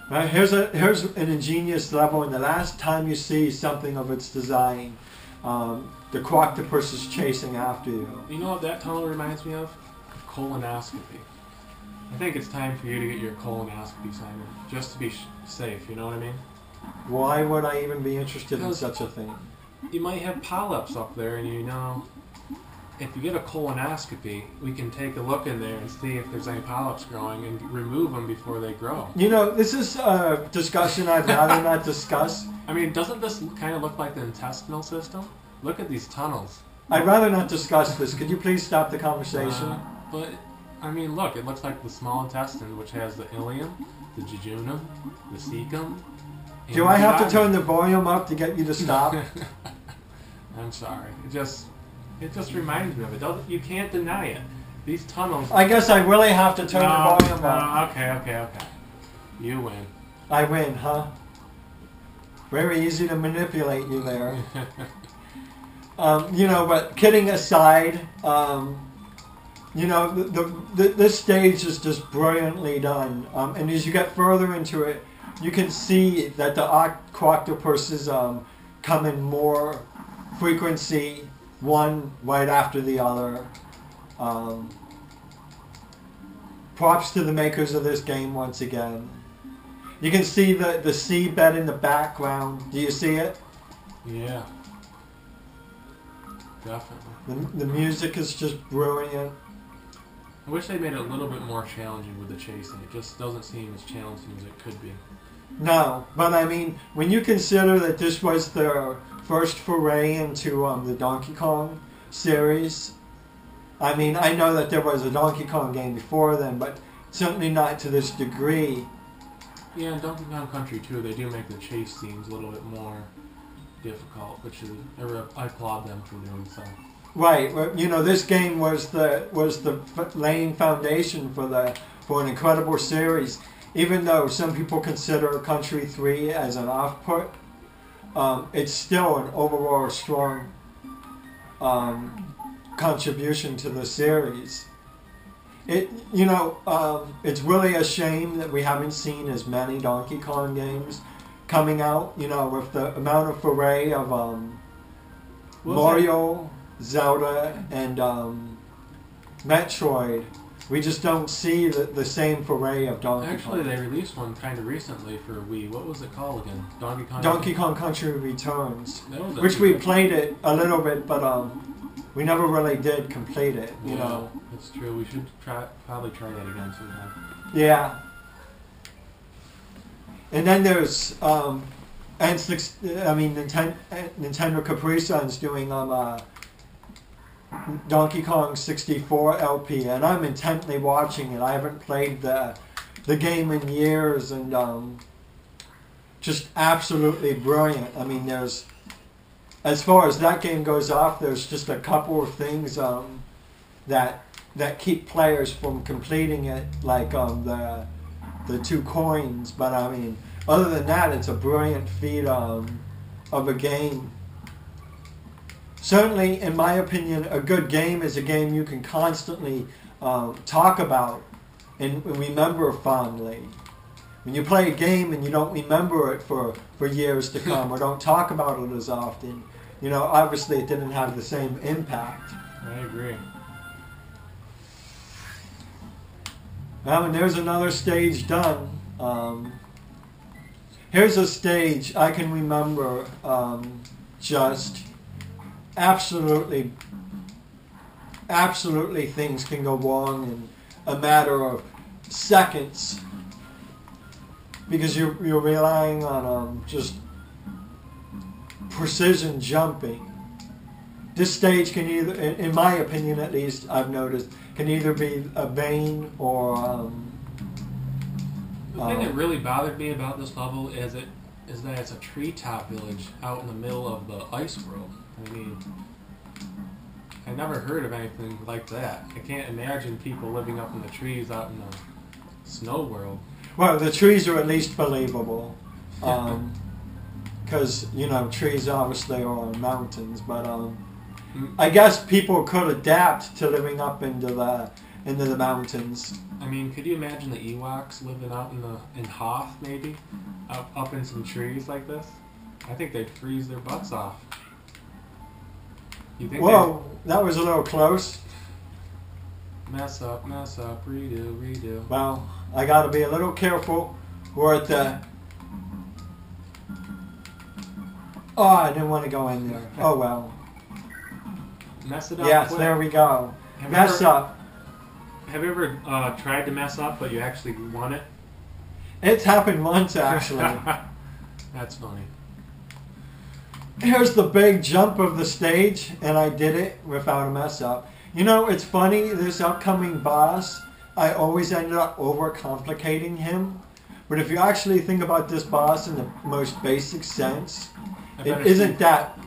Right, here's an ingenious level, and the last time you see something of its design, the croctopus is chasing after you. You know what that tunnel reminds me of? Colonoscopy. I think it's time for you to get your colonoscopy, Simon, just to be safe, you know what I mean? Why would I even be interested in such a thing? You might have polyps up there, and you know, if you get a colonoscopy, we can take a look in there and see if there's any polyps growing and remove them before they grow. You know, this is a discussion I'd rather not discuss. I mean, doesn't this kind of look like the intestinal system? Look at these tunnels. I'd rather not discuss this. Could you please stop the conversation? But, I mean, look, it looks like the small intestine, which has the ileum, the jejunum, the cecum. Do I have to turn the volume up to get you to stop? I'm sorry. It just reminds me of it. You can't deny it. These tunnels... I guess I really have to turn the volume up. Okay. You win. I win, huh? Very easy to manipulate you there. You know, but kidding aside, you know, this stage is just brilliantly done. And as you get further into it, you can see that the croctopuses come in more frequency, one right after the other. Props to the makers of this game once again. You can see the seabed in the background. Do you see it? Yeah. Definitely. The music is just brilliant. I wish they made it a little bit more challenging with the chasing. It just doesn't seem as challenging as it could be. No, but I mean, when you consider that this was their first foray into the Donkey Kong series, I mean, I know that there was a Donkey Kong game before then, but certainly not to this degree. Yeah, in Donkey Kong Country 2, they do make the chase scenes a little bit more difficult, which is, I applaud them for doing so. Right, you know, this game was the laying foundation for an incredible series. Even though some people consider Country 3 as an off-put, it's still an overall strong contribution to the series. You know, it's really a shame that we haven't seen as many Donkey Kong games coming out. You know, with the amount of foray of Mario, Zelda, and Metroid. We just don't see the same foray of Donkey Kong. Actually, they released one kind of recently for Wii. What was it called again? Donkey Kong Country Returns. Which we played it a little bit, but we never really did complete it. You know. That's true. We should probably try that again sometime. Yeah. And then there's NintendoCapriSun's doing Donkey Kong 64 LP, and I'm intently watching it. I haven't played the game in years, and just absolutely brilliant. I mean, there's, as far as that game goes off, there's just a couple of things that keep players from completing it, like the 2 coins. But I mean, other than that, it's a brilliant feat of a game. Certainly, in my opinion, a good game is a game you can constantly talk about and remember fondly. When you play a game and you don't remember it for years to come, or don't talk about it as often, you know, obviously it didn't have the same impact. I agree. Well, and there's another stage done. Here's a stage I can remember just... Absolutely things can go wrong in a matter of seconds because you're relying on just precision jumping. This stage can either, in my opinion at least, I've noticed, can either be a vein or... the thing that really bothered me about this level is that it's a treetop village out in the middle of the ice world. I mean, I never heard of anything like that. I can't imagine people living up in the trees out in the snow world. Well, the trees are at least believable. Because, you know, trees obviously are on mountains. But I guess people could adapt to living up into into the mountains. I mean, could you imagine the Ewoks living out in Hoth, maybe? Up in some trees like this? I think they'd freeze their butts off. You think Whoa, that was a little close. Mess up, redo, redo. Well, I gotta be a little careful. We're at the... Oh, I didn't want to go in there. Oh well. Mess it up. Yes, quick. there we go. Mess up. Have you ever tried to mess up, but you actually won it? It's happened once, actually. That's funny. Here's the big jump of the stage, and I did it without a mess up. You know, it's funny, this upcoming boss, I always ended up overcomplicating him. But if you actually think about this boss in the most basic sense, it isn't that...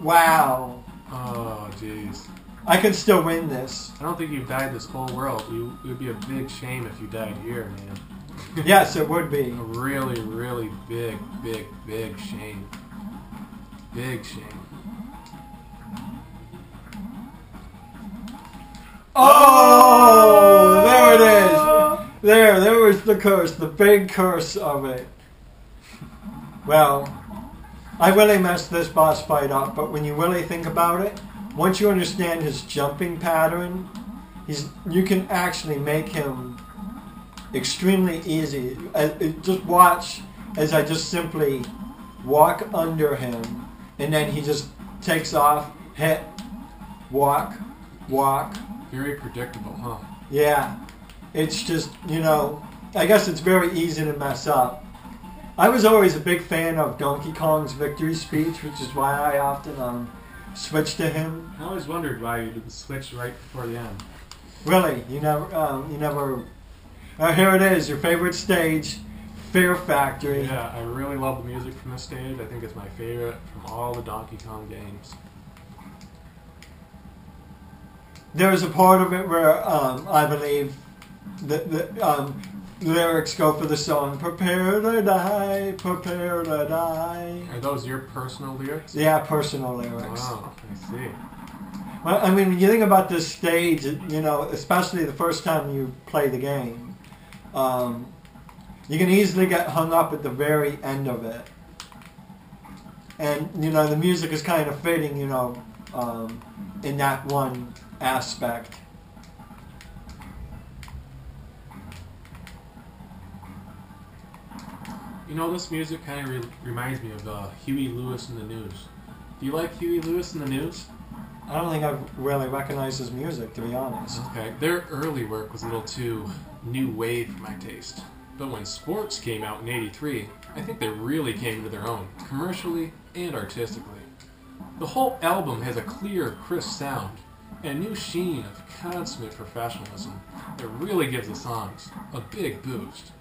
Wow. Oh, jeez. I can still win this. I don't think you've died this whole world. It would be a big shame if you died here, man. Yes, it would be. A really, really big, big, big shame. Big shame. Oh, there it is. There was the curse, the big curse of it. Well, I really messed this boss fight up, but when you really think about it, once you understand his jumping pattern, you can actually make him extremely easy. Just watch as I just simply walk under him, and then he just takes off, hit, walk, walk. Very predictable, huh? Yeah. It's just, you know, I guess it's very easy to mess up. I was always a big fan of Donkey Kong's victory speech, which is why I often switch to him. I always wondered why you did switch right before the end. Really? You never... here it is, your favorite stage, Fear Factory. Yeah, I really love the music from this stage. I think it's my favorite from all the Donkey Kong games. There's a part of it where I believe the lyrics go for the song, prepare to die, prepare to die. Are those your personal lyrics? Yeah, personal lyrics. Oh, I see. Well, I mean, when you think about this stage, you know, especially the first time you play the game, you can easily get hung up at the very end of it. And, you know, the music is kind of fitting, you know, in that one aspect. You know, this music kind of reminds me of Huey Lewis and the News. Do you like Huey Lewis and the News? I don't think I've really recognized his music, to be honest. Okay, their early work was a little too new wave for my taste. But when Sports came out in '83, I think they really came into their own, commercially and artistically. The whole album has a clear, crisp sound, and a new sheen of consummate professionalism that really gives the songs a big boost.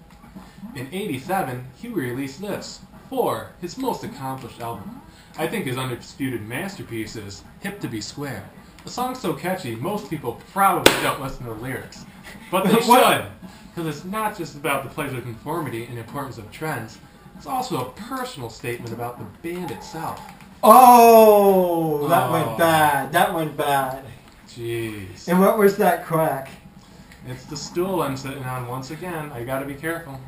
In '87, Huey released this, for his most accomplished album. I think his undisputed masterpiece is Hip to Be Square. A song so catchy, most people probably don't listen to the lyrics. But they should, because it's not just about the pleasure of conformity and importance of trends, it's also a personal statement about the band itself. Oh, that went bad. That went bad. Jeez. And what was that crack? It's the stool I'm sitting on once again. I gotta be careful.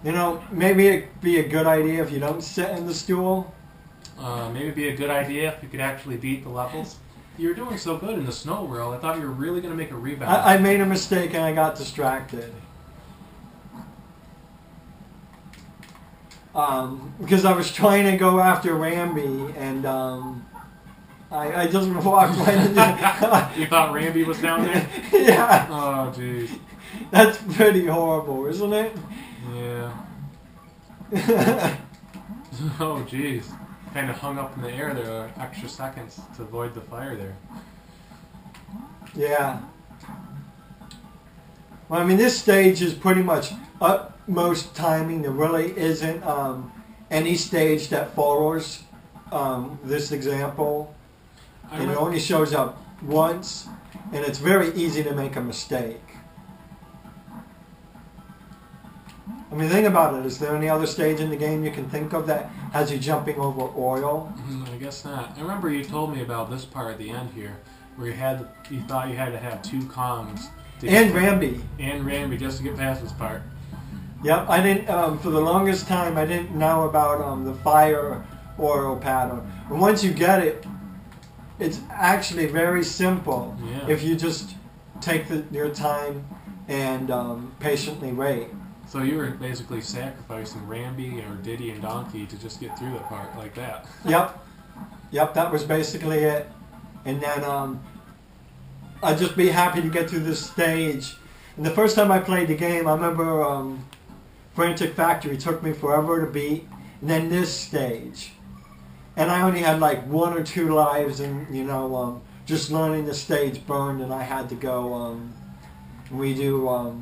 You know, maybe it'd be a good idea if you don't sit in the stool. Maybe it'd be a good idea if you could actually beat the levels. You were doing so good in the snow world, I thought you were really going to make a rebound. I made a mistake and I got distracted. Because I was trying to go after Ramby and I just walked right into... You thought Ramby was down there? Yeah. Oh, jeez. That's pretty horrible, isn't it? Yeah. Oh, jeez. Kind of hung up in the air there extra seconds to avoid the fire there. Yeah. Well, I mean, this stage is pretty much utmost timing. There really isn't any stage that follows this example. And it only shows up once, and it's very easy to make a mistake. I mean, think about it. Is there any other stage in the game you can think of that has you jumping over oil? I guess not. I remember you told me about this part at the end here. where you thought you had to have 2 Kongs. And Rambi. And Rambi just to get past this part. Yep, I didn't, for the longest time, I didn't know about the fire oral pattern. And once you get it, it's actually very simple if you just take your time and patiently wait. So you were basically sacrificing Rambi or Diddy and Donkey to just get through the part like that. Yep, that was basically it. And then I'd just be happy to get through this stage. And the first time I played the game, I remember Frantic Factory took me forever to beat. And then this stage. And I only had like 1 or 2 lives, and just learning the stage burned, and I had to go redo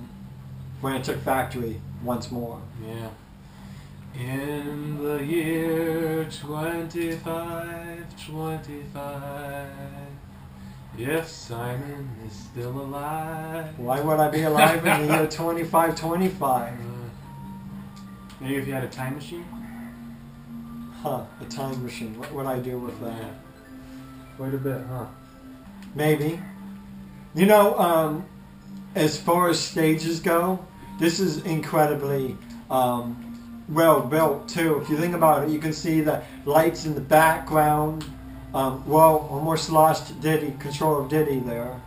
Frantic Factory once more. Yeah. In the year 2525, if Simon is still alive. Why would I be alive in the year 2525? Maybe if you had a time machine? A time machine. What would I do with that? Yeah. Quite a bit, huh? Maybe. As far as stages go, this is incredibly well built too. If you think about it, you can see the lights in the background. Almost lost control of Diddy there.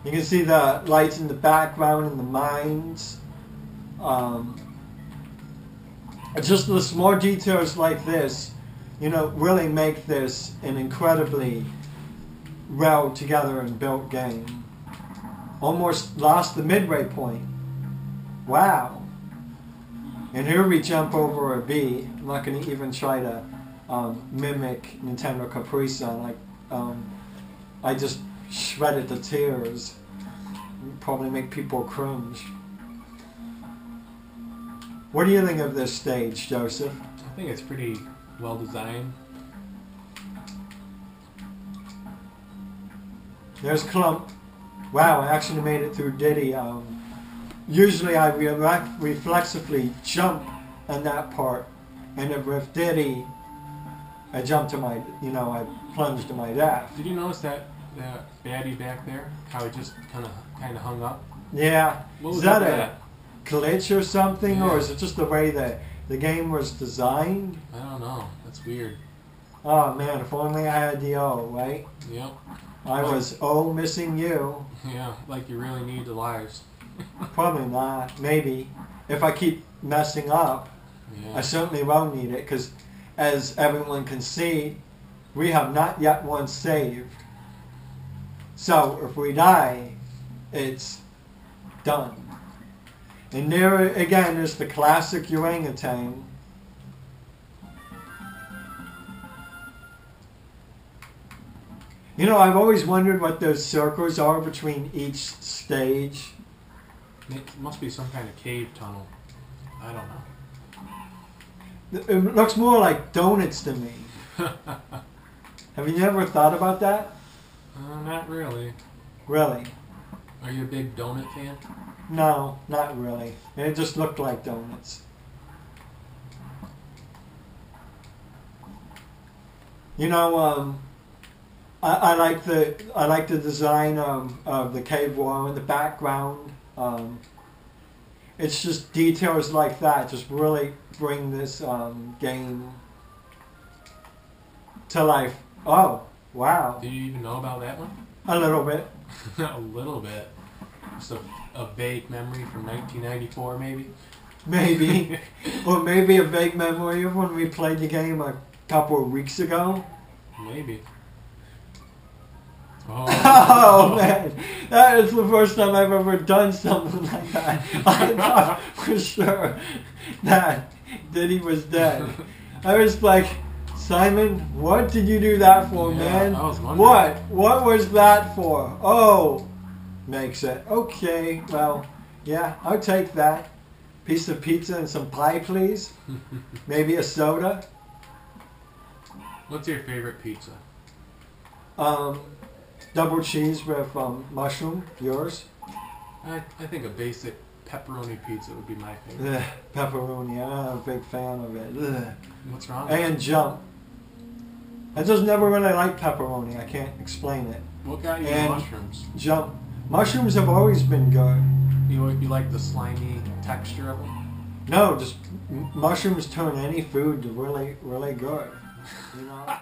You can see the lights in the background and the mines. Just the small details like this, really make this an incredibly well together and built game. Almost lost the midway point. Wow. And here we jump over a B. I'm not going to even try to mimic NintendoCapriSun. I just shred it to tears. Probably make people cringe. What do you think of this stage, Joseph? I think it's pretty well designed. There's Clump. Wow, I actually made it through Diddy. Usually I reflexively jump on that part, and if with Diddy, I jump to my, I plunge to my death. Did you notice that baddie back there? How he just kind of hung up? Yeah. What was Is that that? glitch or something, or is it just the way that the game was designed? I don't know. That's weird. Oh man, if only I had the O, right? Yep. I was missing you. Yeah, like you really need the lives. Probably not. Maybe. If I keep messing up, I certainly won't need it, because as everyone can see, we have not yet once saved. So if we die, it's done. And there again is the classic orangutan. I've always wondered what those circles are between each stage. It must be some kind of cave tunnel. I don't know. It looks more like donuts to me. Have you never thought about that? Not really. Really? Are you a big donut fan? No, not really. It just looked like donuts. I like the design of the cave wall in the background. It's just details like that just really bring this game to life. Oh, wow. Do you even know about that one? A little bit. A little bit. Just a vague memory from 1994, maybe? Maybe. Or maybe a vague memory of when we played the game a couple of weeks ago. Maybe. Oh man, that is the first time I've ever done something like that. I thought for sure that Diddy was dead. I was like, Simon, what did you do that for, man? I was wondering. What was that for? Oh, makes it. Okay, well, yeah, I'll take that. Piece of pizza and some pie, please. Maybe a soda. What's your favorite pizza? Double cheese with mushroom. Yours? I think a basic pepperoni pizza would be my favorite. Ugh, pepperoni. I'm a big fan of it. Ugh. What's wrong? And jump. I just never really liked pepperoni. I can't explain it. What got you And mushrooms? Mushrooms have always been good. You like the slimy texture of them? No, just mushrooms turn any food to really, really good. You know.